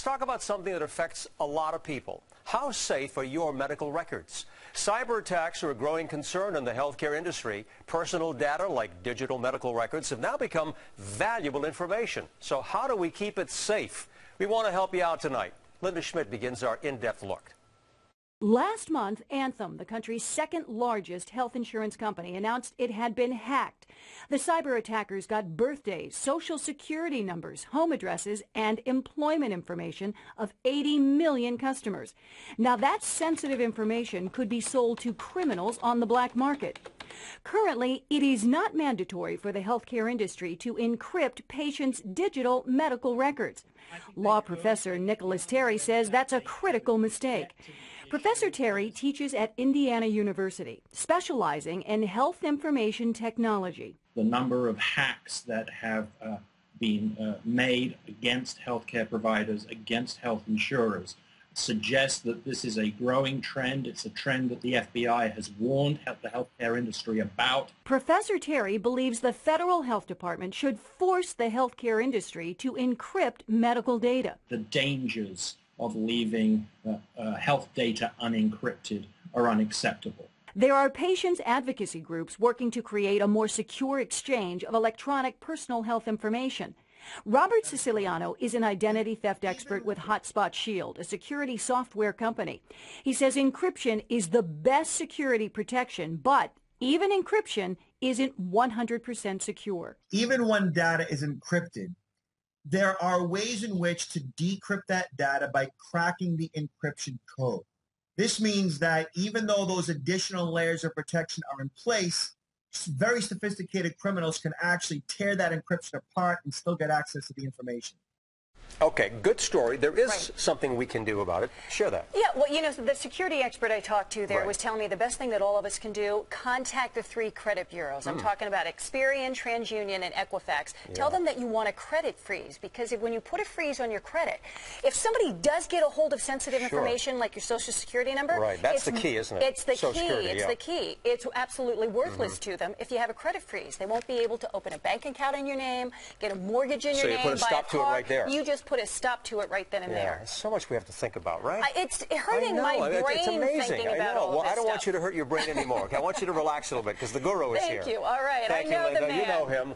talk about something that affects a lot of people. How safe are your medical records? Cyber attacks are a growing concern in the healthcare industry. Personal data like digital medical records have now become valuable information. So how do we keep it safe? We want to help you out tonight. Linda Schmidt begins our in-depth look. Last month, Anthem, the country's second largest health insurance company, announced it had been hacked. The cyber attackers got birthdays, social security numbers, home addresses, and employment information of 80 million customers. Now, that sensitive information could be sold to criminals on the black market. Currently, it is not mandatory for the healthcare industry to encrypt patients' digital medical records. Law professor Nicholas Terry says that's a critical mistake. Professor Terry teaches at Indiana University, specializing in health information technology. The number of hacks that have been made against healthcare providers, against health insurers, suggests that this is a growing trend. It's a trend that the FBI has warned the healthcare industry about. Professor Terry believes the federal health department should force the healthcare industry to encrypt medical data. The dangers of leaving health data unencrypted are unacceptable. There are patients' advocacy groups working to create a more secure exchange of electronic personal health information. Robert Siciliano is an identity theft expert with Hotspot Shield, a security software company. He says encryption is the best security protection, but even encryption isn't 100% secure. Even when data is encrypted, there are ways in which to decrypt that data by cracking the encryption code. This means that even though those additional layers of protection are in place, very sophisticated criminals can actually tear that encryption apart and still get access to the information. Okay, good story. There is something we can do about it. Share that. Yeah, well, you know, the security expert I talked to there was telling me the best thing that all of us can do, contact the 3 credit bureaus. I'm talking about Experian, TransUnion, and Equifax. Tell them that you want a credit freeze, because when you put a freeze on your credit, if somebody does get a hold of sensitive information like your social security number, that's the key, isn't it? It's the key. It's the key. It's absolutely worthless to them if you have a credit freeze. They won't be able to open a bank account in your name, get a mortgage in your name, so you put a stop to it right there. You just put a stop to it right then and there. There's so much we have to think about, right? It's hurting my brain. It's amazing. Thinking about all Well, this I don't stuff. want you to hurt your brain anymore. Okay? I want you to relax a little bit because the guru is here. Thank you. All right. Thank I know you, Linda. the man. You know him.